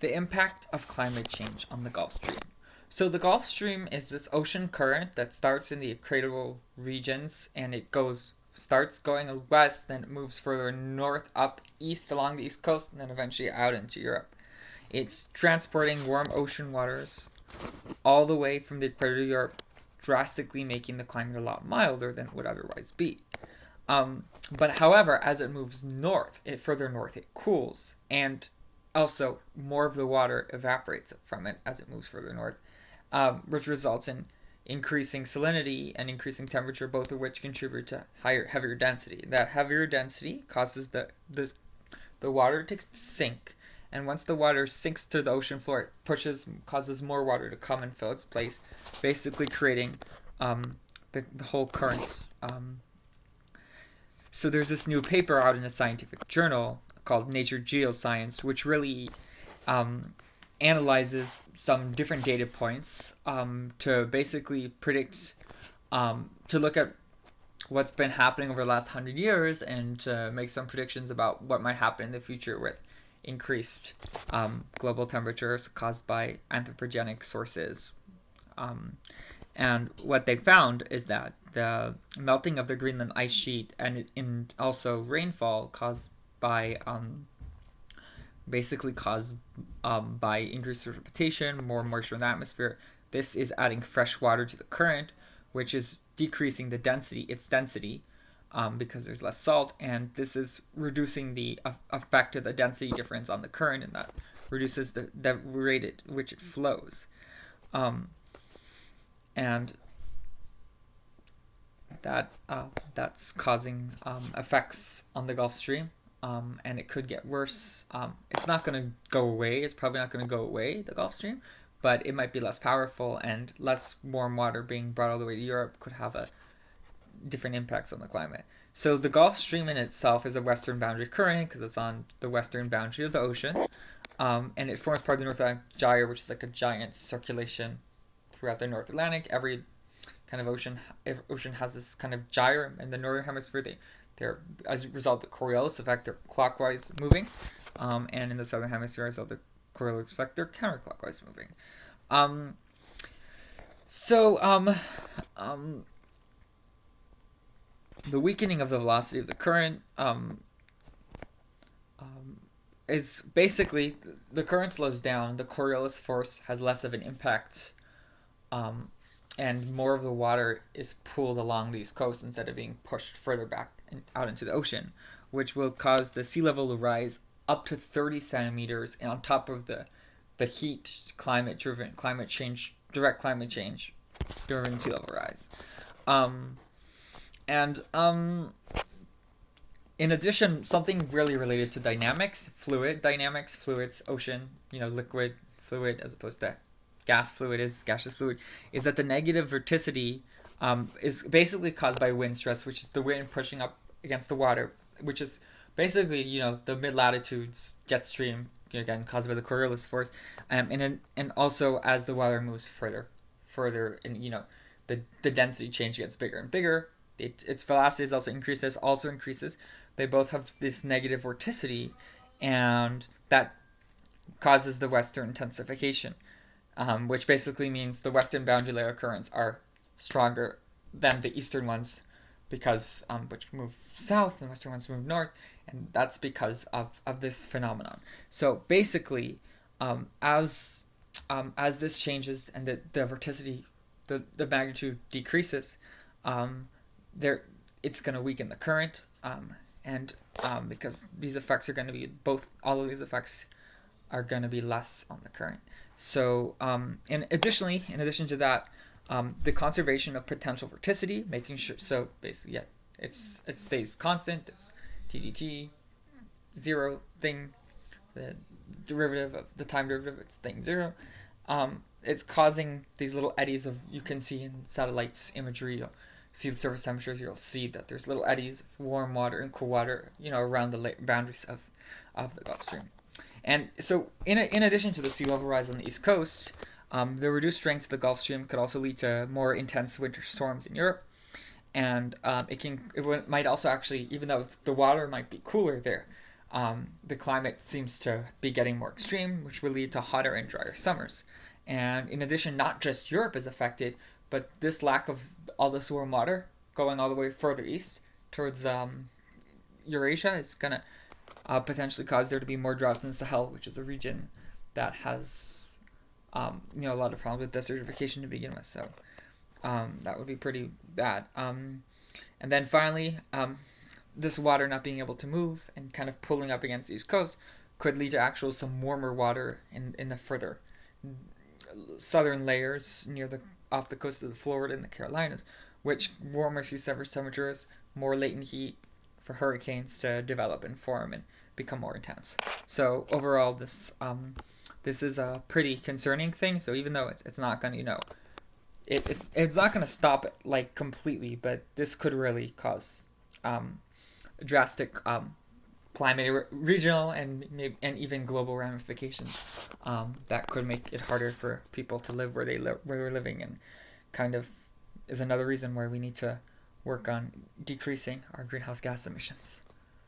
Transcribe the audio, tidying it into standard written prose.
The impact of climate change on the Gulf Stream. So the Gulf Stream is this ocean current that starts in the equatorial regions and it starts going west, then it moves further north, up east along the east coast, and then eventually out into Europe. It's transporting warm ocean waters all the way from the equator to Europe, drastically making the climate a lot milder than it would otherwise be. But however, as it moves further north, it cools, and also more of the water evaporates from it as it moves further north, which results in increasing salinity and increasing temperature, both of which contribute to heavier density. That heavier density causes the water to sink, and once the water sinks to the ocean floor, it causes more water to come and fill its place, basically creating the whole current. So there's this new paper out in a scientific journal called Nature Geoscience, which really analyzes some different data points to basically predict, to look at what's been happening over the last 100 years and to make some predictions about what might happen in the future with increased global temperatures caused by anthropogenic sources. And what they found is that the melting of the Greenland ice sheet and also rainfall caused by by increased precipitation, more moisture in the atmosphere. This is adding fresh water to the current, which is decreasing its density, because there's less salt, and this is reducing the effect of the density difference on the current, and that reduces the rate at which it flows. And that's causing effects on the Gulf Stream, and it could get worse. It's not going to go away. It's probably not going to go away, the Gulf Stream, but it might be less powerful, and less warm water being brought all the way to Europe could have different impacts on the climate. So the Gulf Stream in itself is a western boundary current because it's on the western boundary of the ocean, and it forms part of the North Atlantic Gyre, which is like a giant circulation throughout the North Atlantic. Every kind of ocean has this kind of gyre. In the northern hemisphere, they're as a result of the Coriolis effect, they're clockwise moving, and in the southern hemisphere, as a result of the Coriolis effect, they're counterclockwise moving. The weakening of the velocity of the current is basically the current slows down, the Coriolis force has less of an impact, and more of the water is pulled along these coasts instead of being pushed further back out into the ocean, which will cause the sea level to rise up to 30 centimeters, and on top of the heat, direct climate change driven sea level rise. In addition, something really related to fluid dynamics, fluids, ocean, liquid, fluid, as opposed to gaseous fluid, is that the negative vorticity is basically caused by wind stress, which is the wind pushing up against the water, which is basically, the mid-latitudes jet stream, again, caused by the Coriolis force, and also as the water moves further, and, the density change gets bigger and bigger. Its velocity also increases. They both have this negative vorticity, and that causes the western intensification, which basically means the western boundary layer currents are stronger than the eastern ones, because which move south and western ones move north, and that's because of this phenomenon. So basically, as this changes and the vorticity, the magnitude decreases, it's going to weaken the current, and because these effects are going to be all of these effects are going to be less on the current. So, in addition to that, the conservation of potential vorticity, making sure, so basically, it stays constant. It's TDT, zero thing, the derivative of the time derivative, it's staying zero. It's causing these little eddies you can see in satellites imagery. You'll see the surface temperatures. You'll see that there's little eddies of warm water and cool water, around the boundaries of the Gulf Stream. And so, in addition to the sea level rise on the East Coast, the reduced strength of the Gulf Stream could also lead to more intense winter storms in Europe, and it might also actually, even though the water might be cooler there, the climate seems to be getting more extreme, which will lead to hotter and drier summers. And in addition, not just Europe is affected, but this lack of all this warm water going all the way further east towards Eurasia is going to potentially cause there to be more droughts in Sahel, which is a region that has a lot of problems with desertification to begin with. So that would be pretty bad. And then finally, this water not being able to move and kind of pulling up against the east coast could lead to some warmer water in the further southern layers off the coast of Florida and the Carolinas, which warmer sea surface temperatures, more latent heat for hurricanes to develop and form and become more intense. So overall, this is a pretty concerning thing. So even though it's not going to it's not going to stop it like completely, but this could really cause drastic climate, regional and even global ramifications that could make it harder for people to live where they're living, and kind of is another reason why we need to work on decreasing our greenhouse gas emissions.